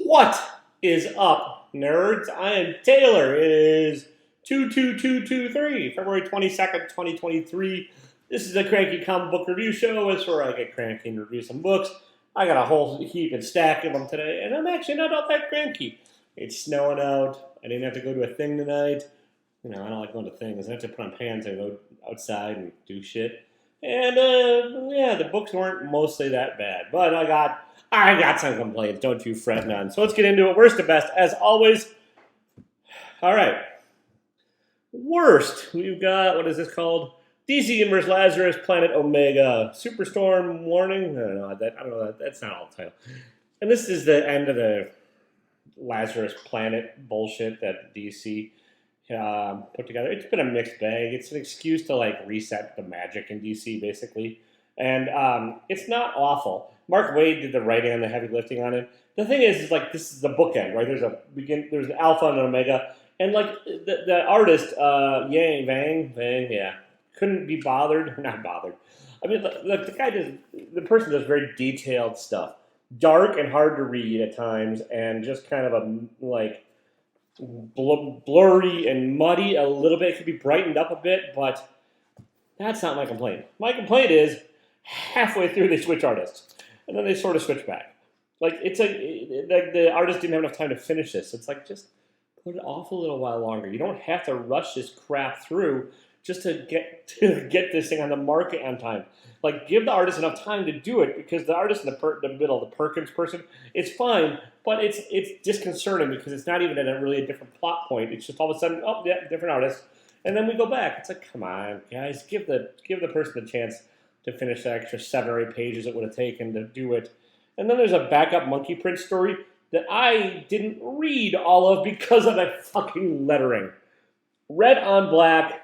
What is up, nerds? I am Taylor. It is 22223, February 22nd, 2023. This is a Cranky comic book review show. It's where I get cranky and review some books. I got a whole heap and stack of them today, and I'm actually not all that cranky. It's snowing out. I didn't have to go to a thing tonight. You know, I don't like going to things. I have to put on pants and go outside and do shit. And, yeah, the books weren't mostly that bad. But I got some complaints. Don't you fret none. So let's get into it. Worst to best, as always. All right. Worst. We've got, what is this called? DC Universe Lazarus, Planet Omega, Superstorm Warning. I don't know. That's not all the title. And this is the end of the Lazarus Planet bullshit that DC put together. It's been a mixed bag. It's an excuse to like reset the magic in DC, basically. And it's not awful. Mark Waid did the writing and the heavy lifting on it. The thing is like this is the bookend, right? There's an alpha and an omega, and like the artist, Vang, yeah, couldn't be bothered. Not bothered. I mean, the person does very detailed stuff, dark and hard to read at times, and just kind of a like blurry and muddy a little bit. It could be brightened up a bit, but that's not my complaint. My complaint is halfway through they switch artists, and then they sort of switch back. Like the artist didn't have enough time to finish this. It's like just put it off a little while longer. You don't have to rush this crap through just to get this thing on the market on time. Like give the artist enough time to do it, because the artist in the middle, the Perkins person, it's fine, but it's disconcerting because it's not even at a different plot point. It's just all of a sudden, oh yeah, different artist, and then we go back. It's like, come on, guys, give the person a chance to finish the extra 7 or 8 pages it would have taken to do it. And then there's a backup Monkey Prince story that I didn't read all of because of that fucking lettering. Red on black.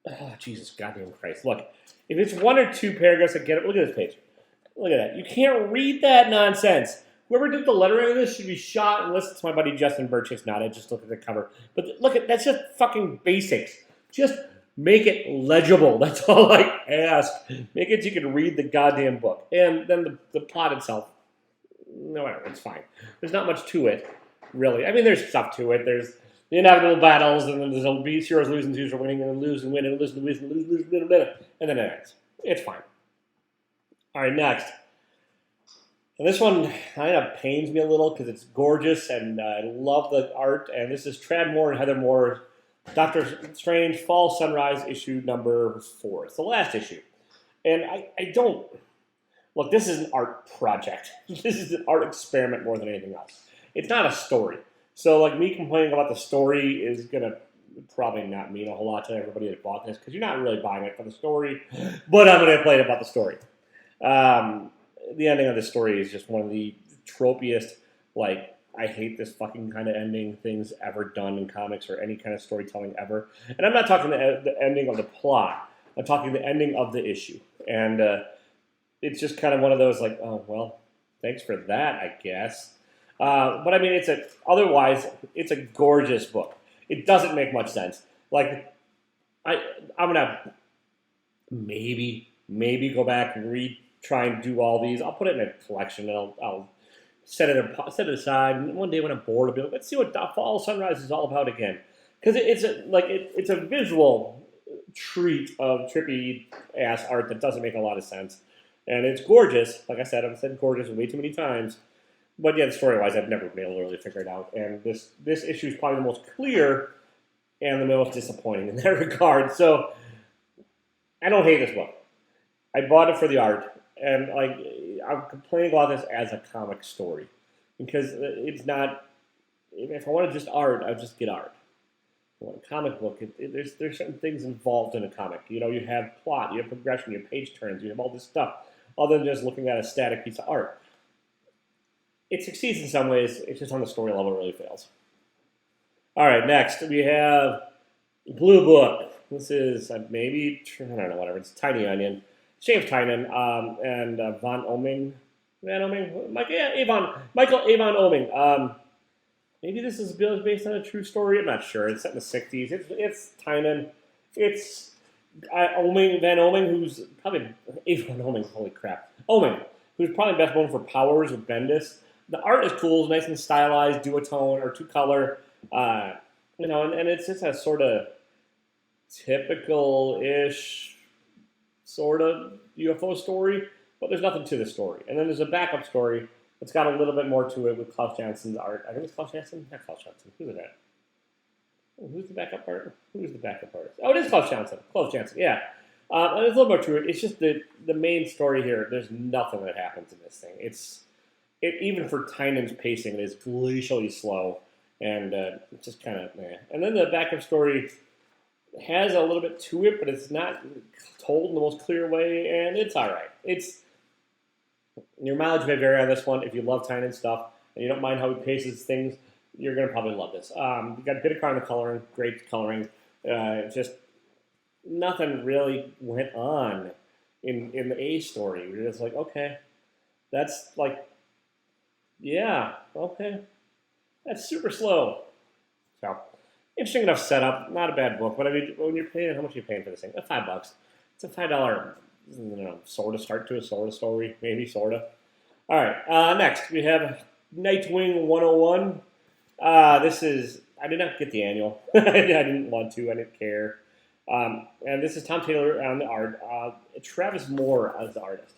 Oh, Jesus goddamn Christ. Look, if it's 1 or 2 paragraphs, I get it. Look at this page. Look at that. You can't read that nonsense. Whoever did the lettering of this should be shot, unless it's my buddy Justin Birch's not. I just look at the cover. But look, that's just fucking basics. Just make it legible. That's all I ask. Make it so you can read the goddamn book. And then the plot itself, no, whatever, it's fine. There's not much to it, really. I mean, there's stuff to it. There's the inevitable battles, and then there's heroes losing, heroes are winning, and then lose and win, and lose and lose and lose, and then it ends. It's fine. All right, next. And this one kind of pains me a little because it's gorgeous, and I love the art. And this is Tradd Moore and Heather Moore, Doctor Strange Fall Sunrise issue number 4. It's the last issue. And I don't... Look, this is an art project. This is an art experiment more than anything else. It's not a story. So, like, me complaining about the story is going to probably not mean a whole lot to everybody that bought this, because you're not really buying it for the story. But I'm going to complain about the story. The ending of the story is just one of the tropiest, like, I hate this fucking kind of ending things ever done in comics or any kind of storytelling ever. And I'm not talking the ending of the plot. I'm talking the ending of the issue. And it's just kind of one of those, like, oh, well, thanks for that, I guess. But I mean, otherwise, it's a gorgeous book. It doesn't make much sense. Like, I'm gonna maybe go back and try and do all these. I'll put it in a collection, and I'll set it aside. And one day when I'm bored, I'll be like, let's see what Fall Sunrise is all about again. Because it's a visual treat of trippy ass art that doesn't make a lot of sense, and it's gorgeous. Like I said, I've said gorgeous way too many times. But yeah, story-wise, I've never been able to really figure it out. And this issue is probably the most clear and the most disappointing in that regard. So I don't hate this book. I bought it for the art. And like I'm complaining about this as a comic story. Because it's not... If I wanted just art, I'd just get art. I want a comic book. There's certain things involved in a comic. You know, you have plot, you have progression, you have page turns, you have all this stuff. Other than just looking at a static piece of art. It succeeds in some ways. It's just on the story level, it really fails. All right, next we have Blue Book. This is maybe, I don't know, whatever. It's Tiny Onion. James Tynan and Michael Avon Oming. Maybe this is based on a true story. I'm not sure. It's set in the 60s. It's Tynan. It's Van Oming, who's probably Avon Oming. Holy crap, Oming, who's probably best known for Powers with Bendis. the art is cool, nice and stylized, duotone or two color, and it's just a sort of typical-ish sort of UFO story, but there's nothing to the story. And then there's a backup story that's got a little bit more to it with Klaus Janssen's art. I think it's Klaus Janssen? Not Klaus Janssen. Who's it at? Who's the backup artist? Who's the backup artist? Oh, it is Klaus Janssen. Klaus Janssen, yeah. And there's a little more to it. It's just the main story here. There's nothing that happens in this thing. Even for Tynan's pacing, it is glacially slow, and it's just kind of meh. And then the backup story has a little bit to it, but it's not told in the most clear way, and it's all right. Your mileage may vary on this one. If you love Tynan stuff and you don't mind how he paces things, you're going to probably love this. You got a bit of kind of coloring, great coloring. Just nothing really went on in the A story. You're just like, okay, that's like, yeah, okay, that's super slow. So interesting enough setup, not a bad book. But I mean, when you're paying, how much are you paying for this thing? $5. It's a $5, sort of start to a sort of story, maybe sort of. All right, next we have Nightwing 101. This is, I did not get the annual. I didn't want to. I didn't care. And this is Tom Taylor on the art. Travis Moore as the artist.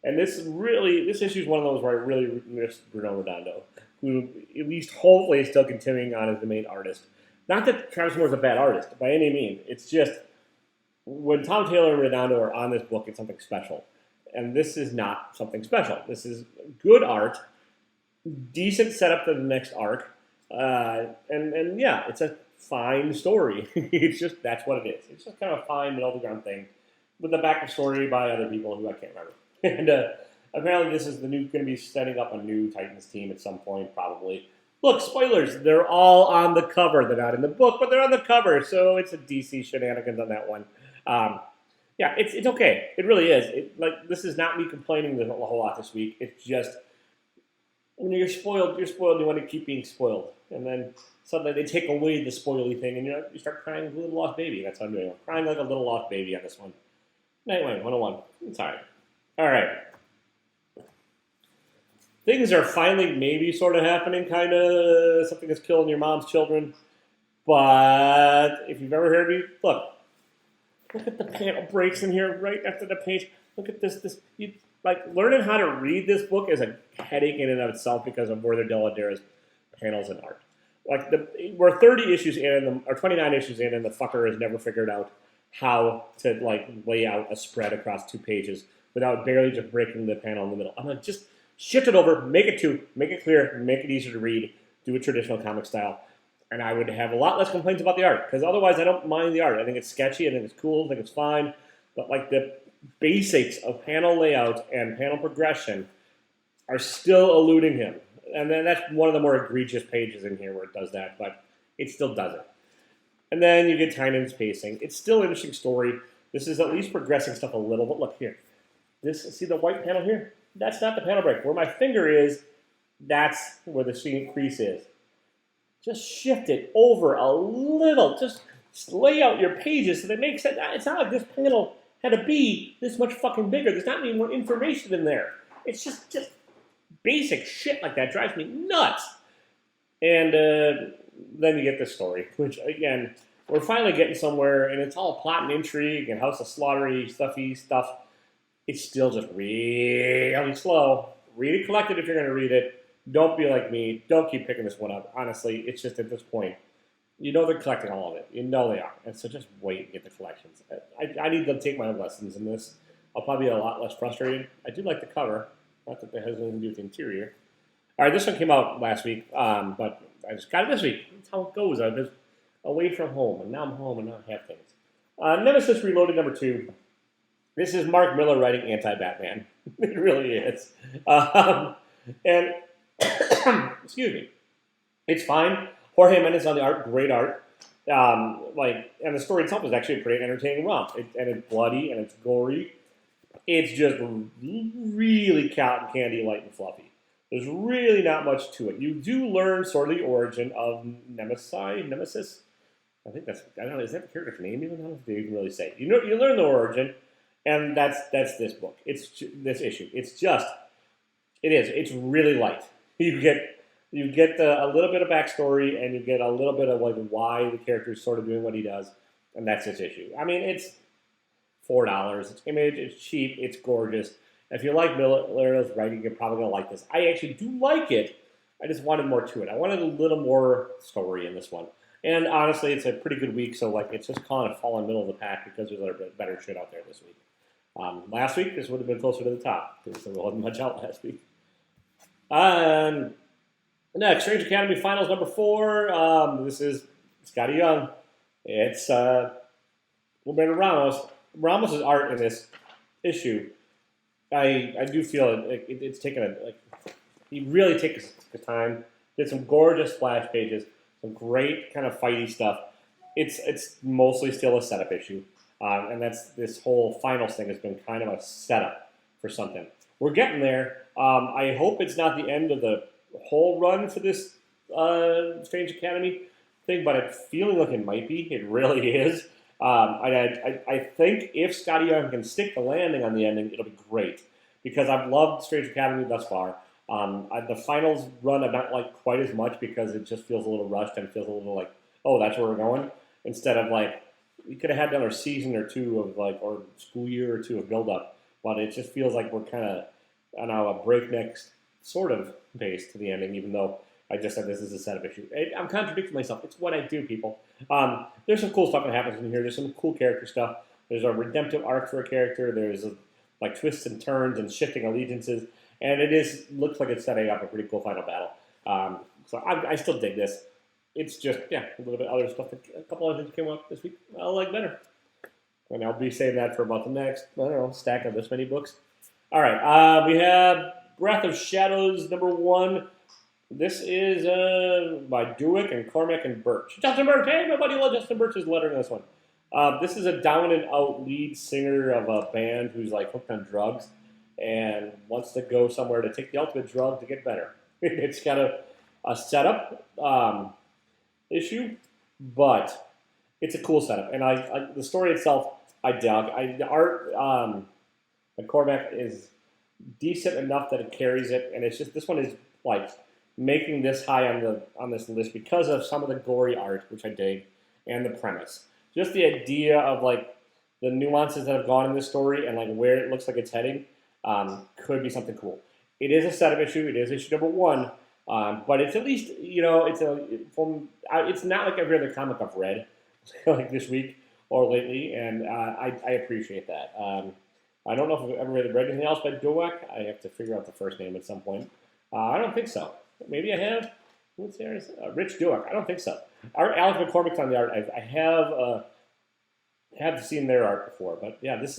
And this issue is one of those where I really miss Bruno Redondo, who at least hopefully is still continuing on as the main artist. Not that Travis Moore is a bad artist by any means. It's just when Tom Taylor and Redondo are on this book, it's something special. And this is not something special. This is good art, decent setup to the next arc. And yeah, it's a fine story. It's just, that's what it is. It's just kind of a fine middle of the ground thing with a backup story by other people who I can't remember. And apparently this is going to be setting up a new Titans team at some point, probably. Look, spoilers, they're all on the cover. They're not in the book, but they're on the cover, so it's a DC shenanigans on that one. Yeah, it's okay. It really is. This is not me complaining a whole lot this week. It's just, when you're spoiled, you want to keep being spoiled. And then suddenly they take away the spoily thing, and you start crying like a little lost baby. That's how I'm doing. I'm crying like a little lost baby on this one. Nightwing 101. It's all right. All right. Things are finally maybe sort of happening, kind of. Something that's killing your mom's children. But if you've ever heard me, look at the panel breaks in here right after the page. Look at this. Learning how to read this book is a headache in and of itself because of Werther Deladera's panels and art. We're 30 issues in, or 29 issues in, and the fucker has never figured out how to lay out a spread across 2 pages without barely just breaking the panel in the middle. I'm like, just shift it over, make it 2, make it clear, make it easier to read, do a traditional comic style. And I would have a lot less complaints about the art, because otherwise I don't mind the art. I think it's sketchy, I think it's cool, I think it's fine, but the basics of panel layout and panel progression are still eluding him. And then that's one of the more egregious pages in here where it does that, but it still does it. And then you get Tynan's pacing. It's still an interesting story. This is at least progressing stuff a little, but look here. See the white panel here? That's not the panel break. Where my finger is, that's where the crease is. Just shift it over a little. Just lay out your pages so they make sense. It's not like this panel had to be this much fucking bigger. There's not any more information in there. It's just basic shit like that drives me nuts. And then you get this story, which, again, we're finally getting somewhere, and it's all plot and intrigue and House of Slaughtery, stuffy stuff. It's still just really slow. Read it collected if you're going to read it. Don't be like me. Don't keep picking this one up. Honestly, it's just at this point, they're collecting all of it. They are. And so just wait and get the collections. I need to take my own lessons in this. I'll probably be a lot less frustrated. I do like the cover. Not that that has anything to do with the interior. All right, this one came out last week, but I just got it this week. That's how it goes. I was away from home, and now I'm home, and now I have things. Nemesis Reloaded #2. This is Mark Miller writing anti-Batman. It really is. And, excuse me, it's fine. Jorge Mendes on the art, great art. And the story itself is actually a pretty entertaining romp. And it's bloody, and it's gory. It's just really cotton candy, light and fluffy. There's really not much to it. You do learn sort of the origin of Nemesis. I think that's, I don't know, is that the character's name even? I don't know if they even really say. You learn the origin, and that's this book. It's this issue. It's really light. You get a little bit of backstory, and you get a little bit of like why the character is sort of doing what he does, and that's this issue. I mean, it's $4. It's Image. It's cheap. It's gorgeous. If you like Miller's writing, you're probably gonna like this. I actually do like it. I just wanted more to it. I wanted a little more story in this one. And honestly, it's a pretty good week, so like it's just kind of falling middle of the pack because there's other better shit out there this week. Last week, this would have been closer to the top because there wasn't much out last week. Next, Strange Academy Finals number 4. This is Scotty Young. It's Roberto Ramos. Ramos' art in this issue, I do feel it's taken he really takes his time. Did some gorgeous splash pages, some great kind of fighty stuff. It's mostly still a setup issue, and that's this whole finals thing has been kind of a setup for something. We're getting there. I hope it's not the end of the whole run for this Strange Academy thing, but it's feeling like it might be. It really is. I think if Scotty Young can stick the landing on the ending, it'll be great because I've loved Strange Academy thus far. The finals run I've not liked quite as much because it just feels a little rushed and feels a little like, oh, that's where we're going, instead of like we could have had another season or two of like or school year or two of build up, but it just feels like we're kind of on a breakneck sort of pace to the ending, even though I just said this is a setup issue. I'm contradicting myself. It's what I do, people. There's some cool stuff that happens in here. There's some cool character stuff. There's a redemptive arc for a character. There's like twists and turns and shifting allegiances. And looks like it's setting up a pretty cool final battle. So I still dig this. It's just, a little bit other stuff. A couple other things came up this week I like better. And I'll be saying that for about the next, stack of this many books. All right, we have Breath of Shadows number 1. This is by Dewick and Cormac and Birch. Justin Birch, hey, my buddy Justin Birch's letter in this one. This is a down and out lead singer of a band who's like hooked on drugs and wants to go somewhere to take the ultimate drug to get better. It's kind of a setup issue, but it's a cool setup. And the story itself, I dug. The art by Cormac is decent enough that it carries it, and it's just this one is like making this high on this list because of some of the gory art, which I dig, and the premise. Just the idea of like the nuances that have gone in this story and like where it looks like it's heading could be something cool. It is a setup issue. It is issue number 1, but it's at least it's not like every other comic I've read like this week or lately, and I appreciate that. I don't know if I've ever read anything else by Dewick. I have to figure out the first name at some point. I don't think so. Maybe I have. What's theirs? Rich Dewick. I don't think so. Alex McCormick's on the art. I have seen their art before, but yeah, it's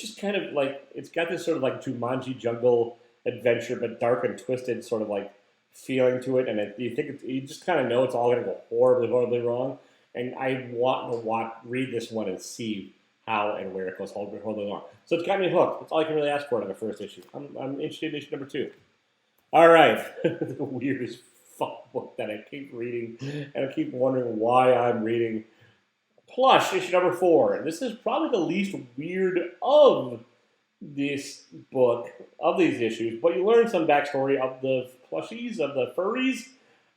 just kind of like, it's got this sort of like Jumanji jungle adventure, but dark and twisted sort of like feeling to it, and you just kind of know it's all going to go horribly, horribly wrong, and I want to read this one and see how and where it goes horribly, horribly wrong. So it's got me hooked. That's all I can really ask for in the first issue. I'm interested in issue number 2. All right, the weirdest fuck book that I keep reading, and I keep wondering why I'm reading. Plush, issue number 4. And this is probably the least weird of this book, of these issues, but you learn some backstory of the plushies, of the furries,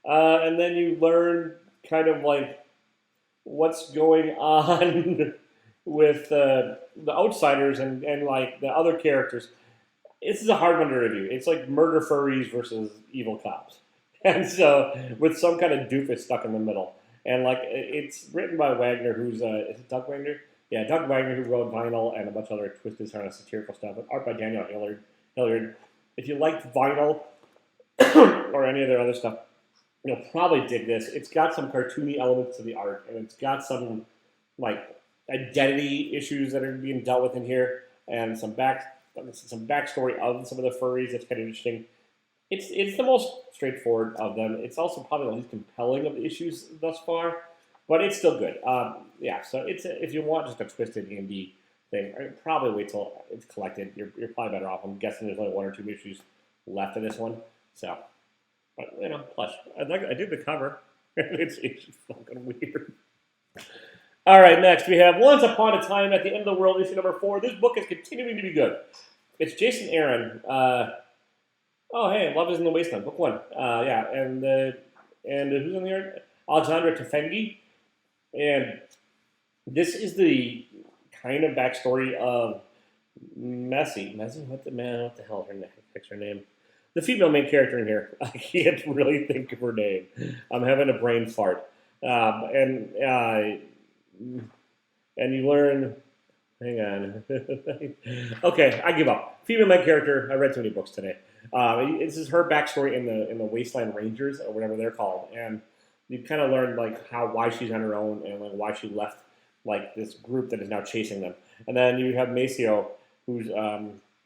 and then you learn kind of like what's going on with the outsiders and like the other characters. This is a hard one to review. It's like murder furries versus evil cops. And so, with some kind of doofus stuck in the middle. And like, it's written by Wagner, who's, is it Doug Wagner? Yeah, Doug Wagner, who wrote Vinyl and a bunch of other twisted kind of satirical stuff. But art by Daniel Hilliard. If you like Vinyl or any of their other stuff, you'll probably dig this. It's got some cartoony elements to the art, and it's got some like identity issues that are being dealt with in here, and some backstory of some of the furries that's kind of interesting. It's the most straightforward of them. It's also probably the least compelling of the issues thus far, but it's still good. So if you want just a twisted indie thing, probably wait till it's collected. You're probably better off. I'm guessing there's only 1 or 2 issues left of this one. So, but Plush. I did the cover. it's fucking weird. All right, next we have Once Upon a Time at the End of the World, issue number 4. This book is continuing to be good. It's Jason Aaron. Oh, hey, Love is in the Wasteland, book one. Yeah, and who's in the art? Alexandra Tefengi. And this is the kind of backstory of Messy. What the hell is her name? Fix her name. The female main character in here. I can't really think of her name. I'm having a brain fart. And you learn. Hang on. Okay, I give up. Female main character. I read too many books today. This is her backstory in the Wasteland Rangers or whatever they're called, and you kind of learn like why she's on her own and like why she left like this group that is now chasing them. And then you have Maceo, who's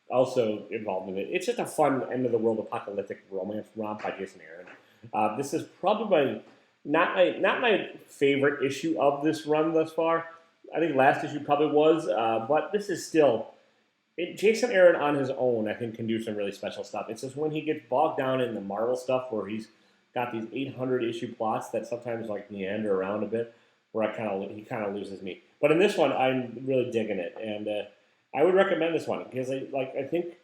also involved in it. It's just a fun end of the world apocalyptic romance romp by Jason Aaron. This is probably not my favorite issue of this run thus far. I think last issue probably was, but this is still. Jason Aaron on his own, I think, can do some really special stuff. It's just when he gets bogged down in the Marvel stuff, where he's got these 800 issue plots that sometimes like meander around a bit, where he kind of loses me. But in this one, I'm really digging it, and I would recommend this one because I think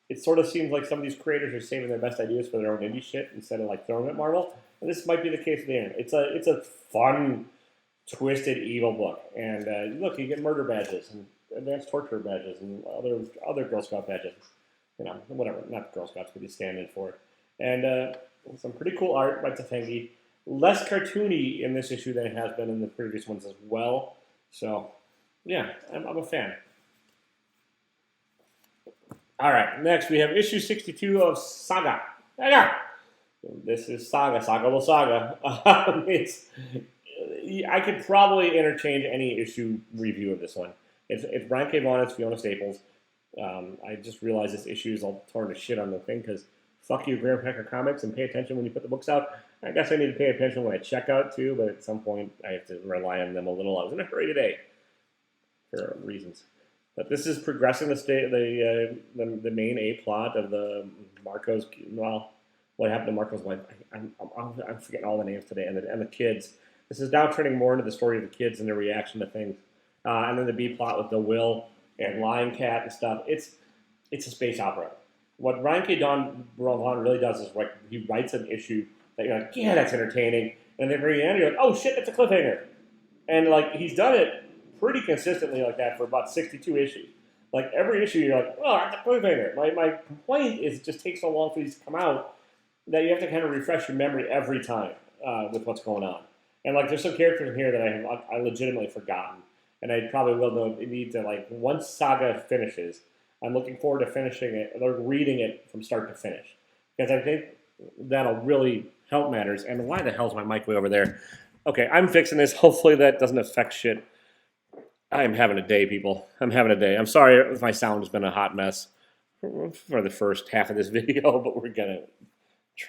it sort of seems like some of these creators are saving their best ideas for their own indie shit instead of like throwing it at Marvel. And this might be the case with Aaron. It's a fun, twisted, evil book, and look, you get murder badges and advanced torture badges and other Girl Scout badges. You know, whatever. Not Girl Scouts, but he's standing for it. And some pretty cool art by Tefengi. Less cartoony in this issue than it has been in the previous ones as well. So, yeah, I'm a fan. All right, next we have issue 62 of Saga. This is Saga. Saga will Saga. I could probably interchange any issue review of this one. It's Brian K. Vaughan, it's Fiona Staples. I just realized this issue is all torn to shit on the thing because fuck you, Graham Packer Comics, and pay attention when you put the books out. I guess I need to pay attention when I check out too, but at some point I have to rely on them a little. I was in a hurry today for reasons. But this is progressing the main A plot of the Marco's. Well, what happened to Marco's wife? I'm forgetting all the names today, and the kids. This is now turning more into the story of the kids and their reaction to things. And then the B plot with the Will and Lion Cat and stuff. It's a space opera. What Ryan K. Vaughan really does is like he writes an issue that you're like, yeah, that's entertaining. And then at the very end, you're like, oh shit, that's a cliffhanger. And like he's done it pretty consistently like that for about 62 issues. Like every issue, you're like, oh, that's a cliffhanger. My complaint is it just takes so long for these to come out that you have to kind of refresh your memory every time with what's going on. And like there's some characters in here that I legitimately forgotten. And I probably will need to, like, once Saga finishes, I'm looking forward to finishing it, or reading it from start to finish. Because I think that'll really help matters. And why the hell's my mic way over there? Okay, I'm fixing this. Hopefully that doesn't affect shit. I am having a day, people. I'm having a day. I'm sorry if my sound has been a hot mess for the first half of this video, but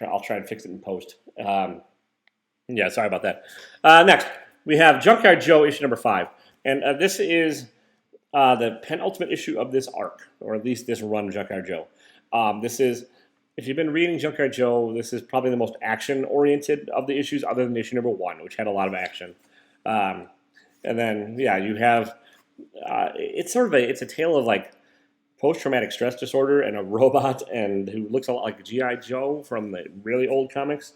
I'll try and fix it in post. Yeah, sorry about that. Next, we have Junkyard Joe, issue number 5. And this is the penultimate issue of this arc, or at least this run, Junkyard Joe. This is, if you've been reading Junkyard Joe, this is probably the most action-oriented of the issues, other than issue number 1, which had a lot of action. And then, yeah, you have, it's a tale of like post-traumatic stress disorder and a robot and who looks a lot like G.I. Joe from the really old comics,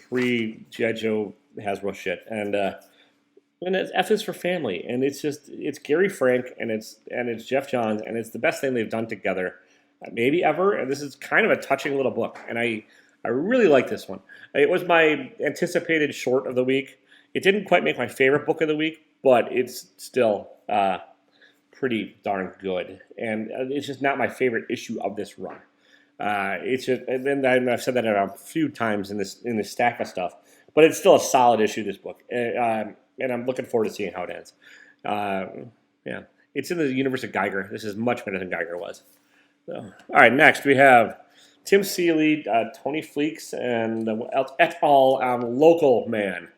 pre-G.I. Joe Hasbro shit. And it's F is for family, and it's Gary Frank and it's Jeff Johns, and it's the best thing they've done together, maybe ever. And this is kind of a touching little book, and I really like this one. It was my anticipated short of the week. It didn't quite make my favorite book of the week, but it's still pretty darn good, and it's just not my favorite issue of this run. It's just, and then I've said that a few times in this stack of stuff, but it's still a solid issue. This book. And I'm looking forward to seeing how it ends. Yeah, it's in the universe of Geiger. This is much better than Geiger was. So, all right, next we have Tim Seeley, Tony Fleeks, and et al. Local Man.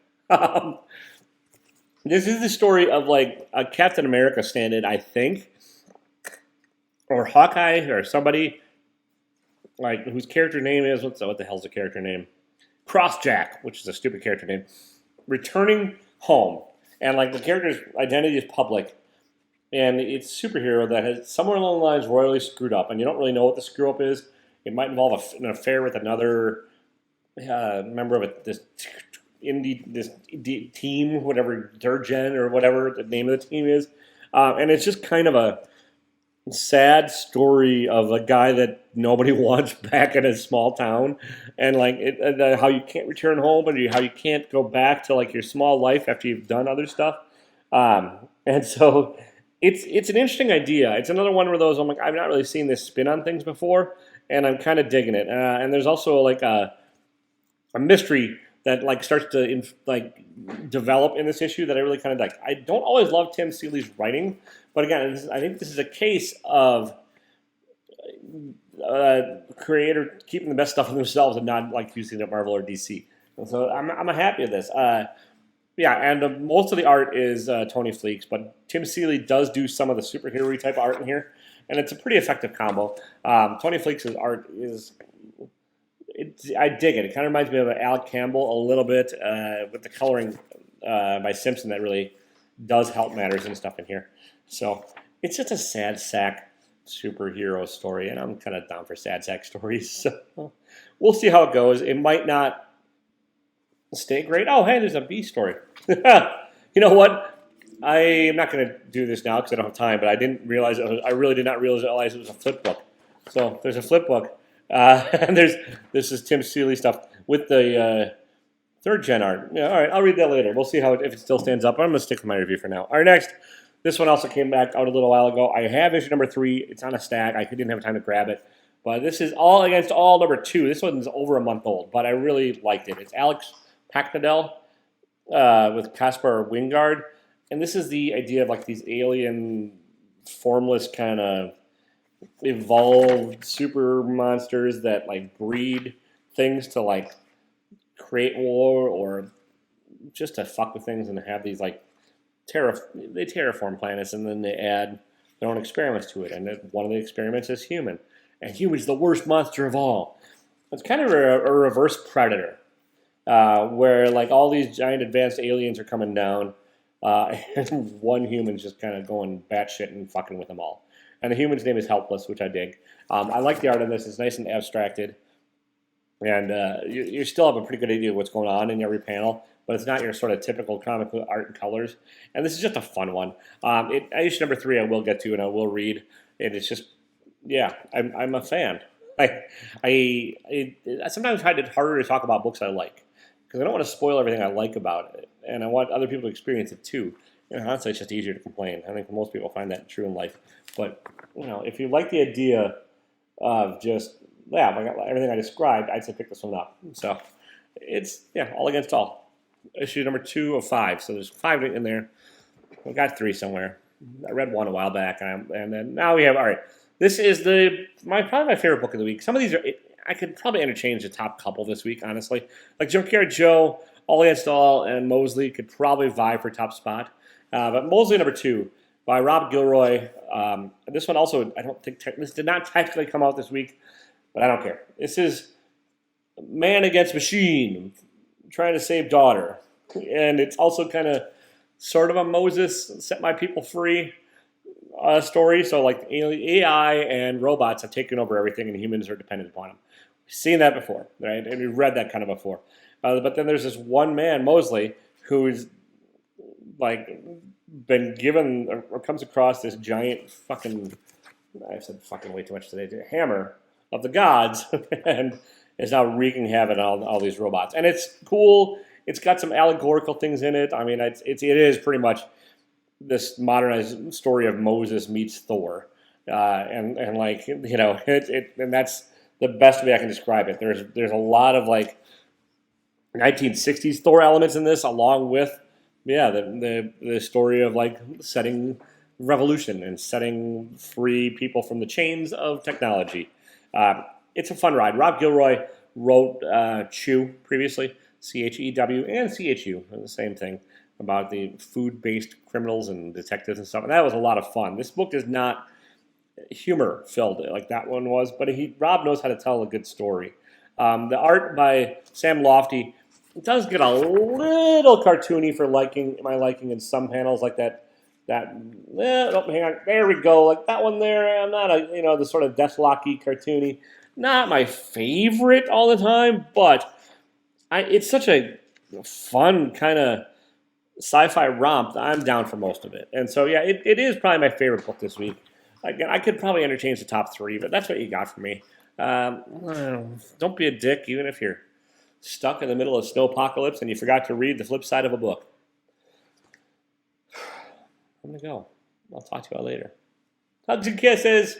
This is the story of like a Captain America stand-in, I think, or Hawkeye, or somebody like whose character name is what the hell's the character name? Crossjack, which is a stupid character name, returning home, and like the character's identity is public, and it's superhero that has somewhere along the lines royally screwed up, and you don't really know what the screw up is. It might involve an affair with another member of this team, whatever, third gen or whatever the name of the team is. And it's just kind of a sad story of a guy that nobody wants back in a small town, and like how you can't return home, and how you can't go back to like your small life after you've done other stuff. And so it's an interesting idea. It's another one of those I'm like, I've not really seen this spin on things before, and I'm kind of digging it. And there's also like a mystery that like starts to develop in this issue that I really kind of like. I don't always love Tim Seeley's writing, but again, I think this is a case of creator keeping the best stuff for themselves and not like using it Marvel or DC. And so I'm happy with this. And most of the art is Tony Fleecs, but Tim Seeley does do some of the superhero type art in here, and it's a pretty effective combo. Tony Fleecs' art is. I dig it. It kind of reminds me of Alec Campbell a little bit with the coloring by Simpson that really does help matters and stuff in here. So it's just a sad sack superhero story, and I'm kind of down for sad sack stories. So we'll see how it goes. It might not stay great. Oh, hey, there's a B story. You know what? I am not going to do this now because I don't have time, but I didn't realize I really did not realize it was a flip book. So there's a flip book. And this is Tim Seeley stuff with the third gen art. Yeah, all right, I'll read that later. We'll see if it still stands up. I'm going to stick with my review for now. All right, next. This one also came back out a little while ago. I have issue number 3. It's on a stack. I didn't have time to grab it. But this is All Against All number 2. This one's over a month old, but I really liked it. It's Alex Paknadel with Caspar Wingard. And this is the idea of like these alien, formless kind of evolved super monsters that like breed things to like create war or just to fuck with things and have these like they terraform planets and then they add their own experiments to it. And one of the experiments is human, and human's the worst monster of all. It's kind of a reverse Predator, where like all these giant advanced aliens are coming down, and one human's just kind of going batshit and fucking with them all. And the human's name is Helpless, which I dig. I like the art on this. It's nice and abstracted. And you still have a pretty good idea of what's going on in every panel, but it's not your sort of typical comic book art and colors. And this is just a fun one. Issue number 3 I will get to and I will read. And it's just, yeah, I'm a fan. I sometimes find it harder to talk about books I like because I don't want to spoil everything I like about it. And I want other people to experience it too. Honestly, it's just easier to complain. I think most people find that true in life. But, if you like the idea of just, everything I described, I'd say pick this one up. So, it's, All Against All. Issue number 2 of 5. So, there's 5 in there. I've got 3 somewhere. I read 1 a while back. And then now we have, all right. This is probably my favorite book of the week. Some of these I could probably interchange the top couple this week, honestly. Like Junkyard Joe, All Against All, and Mosely could probably vie for top spot. But Mosely number 2 by Rob Gilroy. This one also, I don't think, this did not technically come out this week, but I don't care. This is man against machine, trying to save daughter. And it's also kind of sort of a Moses, set my people free story. So like AI and robots have taken over everything and humans are dependent upon them. We've seen that before, right? And we've read that kind of before. But then there's this one man, Mosely, who's like been given or comes across this giant fucking, I've said fucking way too much today, hammer of the gods and is now wreaking havoc on all these robots. And it's cool. It's got some allegorical things in it. I mean, it is pretty much this modernized story of Moses meets Thor. And that's the best way I can describe it. There's a lot of like 1960s Thor elements in this, along with the story of like setting revolution and setting free people from the chains of technology. It's a fun ride. Rob Gilroy wrote Chew previously, CHEW and CHU, the same thing, about the food-based criminals and detectives and stuff. And that was a lot of fun. This book is not humor-filled like that one was, but Rob knows how to tell a good story. The art by Sam Lofty does get a little cartoony for my liking in some panels, like that. Hang on, there we go, like that one there. I'm not the sort of Deathlocky cartoony. Not my favorite all the time, but it's such a fun kind of sci-fi romp that I'm down for most of it. And so, yeah, it is probably my favorite book this week. Again, I could probably interchange the top three, but that's what you got for me. Don't be a dick, even if you're stuck in the middle of snow apocalypse and you forgot to read the flip side of a book. I'm going to go. I'll talk to you all later. Hugs and kisses.